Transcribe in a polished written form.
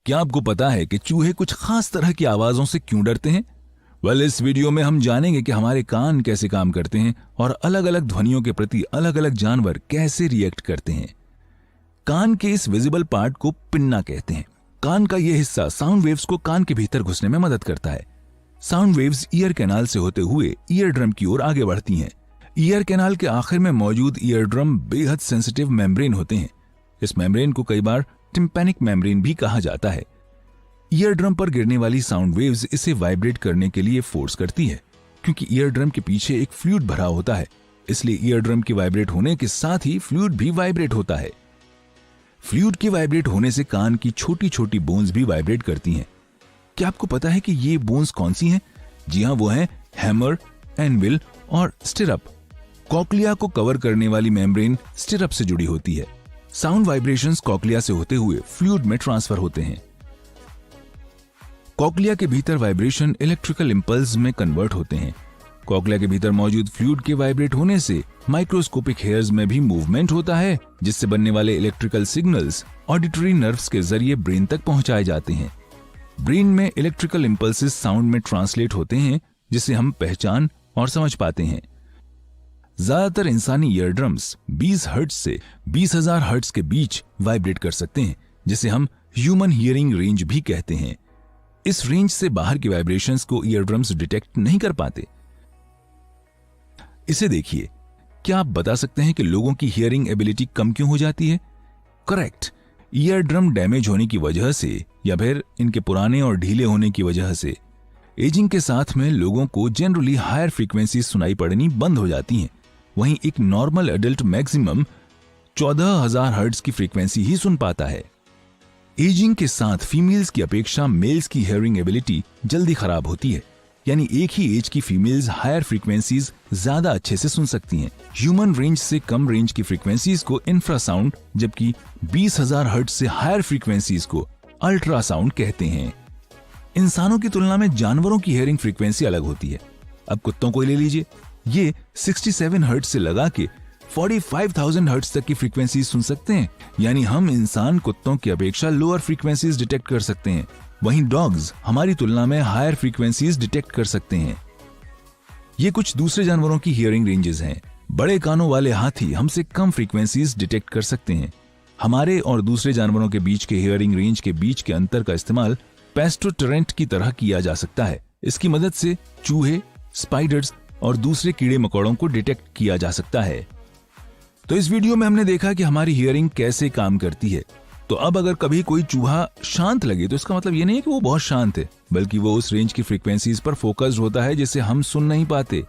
क्या आपको पता है कि चूहे कुछ खास तरह की आवाजों से क्यों डरते हैं? इस वीडियो में हम जानेंगे कि हमारे कान कैसे काम करते हैं और अलग अलग ध्वनियों के प्रति अलग अलग जानवर कैसे रिएक्ट करते हैं। कान के इस विजिबल पार्ट को पिन्ना कहते हैं। कान का यह हिस्सा साउंड वेव्स को कान के भीतर घुसने में मदद करता है। साउंड वेव्स ईयर कैनाल से होते हुए ईयर ड्रम की ओर आगे बढ़ती हैं। ईयर कैनाल के आखिर में मौजूद ईयर ड्रम बेहद सेंसिटिव मेम्ब्रेन होते हैं। इस मेम्ब्रेन को कई बार टिम्पैनिक मेम्ब्रेन भी कहा जाता है। ईयर ड्रम पर गिरने वाली साउंड वेव्स इसे वाइब्रेट करने के लिए फोर्स करती है। क्योंकि ईयर ड्रम के पीछे एक फ्लूइड भरा होता है, इसलिए ईयर ड्रम की वाइब्रेट होने के साथ ही फ्लूइड भी वाइब्रेट होता है। फ्लूइड के वाइब्रेट होने से कान की छोटी छोटी बोन्स भी वाइब्रेट करती हैं। क्या आपको पता है कि ये बोन्स कौन सी हैं? जी हाँ, वो हैं हैमर, एनविल और स्टिरअप। कॉक्लिया को कवर करने वाली मेम्ब्रेन स्टिरअप से जुड़ी होती है। साउंड वाइब्रेशंस कॉक्लिया से होते हुए फ्लूइड में ट्रांसफर होते हैं। कॉक्लिया के भीतर वाइब्रेशन इलेक्ट्रिकल इंपल्स में कन्वर्ट होते हैं। कॉक्लिया के भीतर मौजूद फ्लूइड के वाइब्रेट होने से माइक्रोस्कोपिक हेयर्स में भी मूवमेंट होता है, जिससे बनने वाले इलेक्ट्रिकल सिग्नल्स ऑडिटरी नर्व्स के जरिए ब्रेन तक पहुंचाए जाते हैं। ब्रेन में इलेक्ट्रिकल इंपल्सेस साउंड में ट्रांसलेट होते हैं, जिसे हम पहचान और समझ पाते हैं। ज्यादातर इंसानी ईयर ड्रम्स 20 हर्ट्ज से 20,000 हर्ट्ज के बीच वाइब्रेट कर सकते हैं, जिसे हम ह्यूमन हियरिंग रेंज भी कहते हैं। इस रेंज से बाहर की वाइब्रेशंस को ईयर ड्रम्स डिटेक्ट नहीं कर पाते। इसे देखिए, क्या आप बता सकते हैं कि लोगों की हियरिंग एबिलिटी कम क्यों हो जाती है? करेक्ट, ईयर ड्रम डैमेज होने की वजह से या फिर इनके पुराने और ढीले होने की वजह से। एजिंग के साथ में लोगों को जनरली हायर फ्रीक्वेंसी सुनाई पड़नी बंद हो जाती हैं। वहीं एक नॉर्मल एडल्ट मैक्सिमम 14,000 हर्ट्ज की फ्रीक्वेंसी ही सुन पाता है। एजिंग के साथ फीमेल्स की अपेक्षा मेल्स की हियरिंग एबिलिटी जल्दी खराब होती है, यानी एक ही एज की फीमेल्स हायर फ्रीक्वेंसीज ज्यादा अच्छे से सुन सकती हैं। ह्यूमन रेंज से कम रेंज की फ्रीक्वेंसीज को इंफ्रासाउंड, जबकि 20,000 हर्ट्ज से हायर फ्रीक्वेंसीज को अल्ट्रासाउंड कहते हैं। इंसानों की तुलना में जानवरों की हियरिंग फ्रीक्वेंसी अलग होती है। अब कुत्तों को ले लीजिए, ये 67 हर्ट्ज से लगा के 45,000 हर्ट्ज तक की फ्रीक्वेंसी सुन सकते हैं, यानी हम इंसान कुत्तों की अपेक्षा लोअर फ्रीक्वेंसीज डिटेक्ट कर सकते हैं। वहीं डॉग्स हमारी तुलना में हायर फ्रीक्वेंसीज डिटेक्ट कर सकते हैं। ये कुछ दूसरे जानवरों की हियरिंग रेंजेस हैं। बड़े कानों वाले हाथी हमसे कम फ्रीक्वेंसीज डिटेक्ट कर सकते हैं। हमारे और दूसरे जानवरों के बीच के हियरिंग रेंज के बीच के अंतर का इस्तेमाल पेस्टोटोरेंट की तरह किया जा सकता है। इसकी मदद से चूहे, स्पाइडर्स और दूसरे कीड़े मकोड़ों को डिटेक्ट किया जा सकता है। तो इस वीडियो में हमने देखा कि हमारी हियरिंग कैसे काम करती है। तो अब अगर कभी कोई चूहा शांत लगे तो इसका मतलब ये नहीं है कि वो बहुत शांत है, बल्कि वो उस रेंज की फ्रीक्वेंसीज पर फोकस्ड होता है जिसे हम सुन नहीं पाते।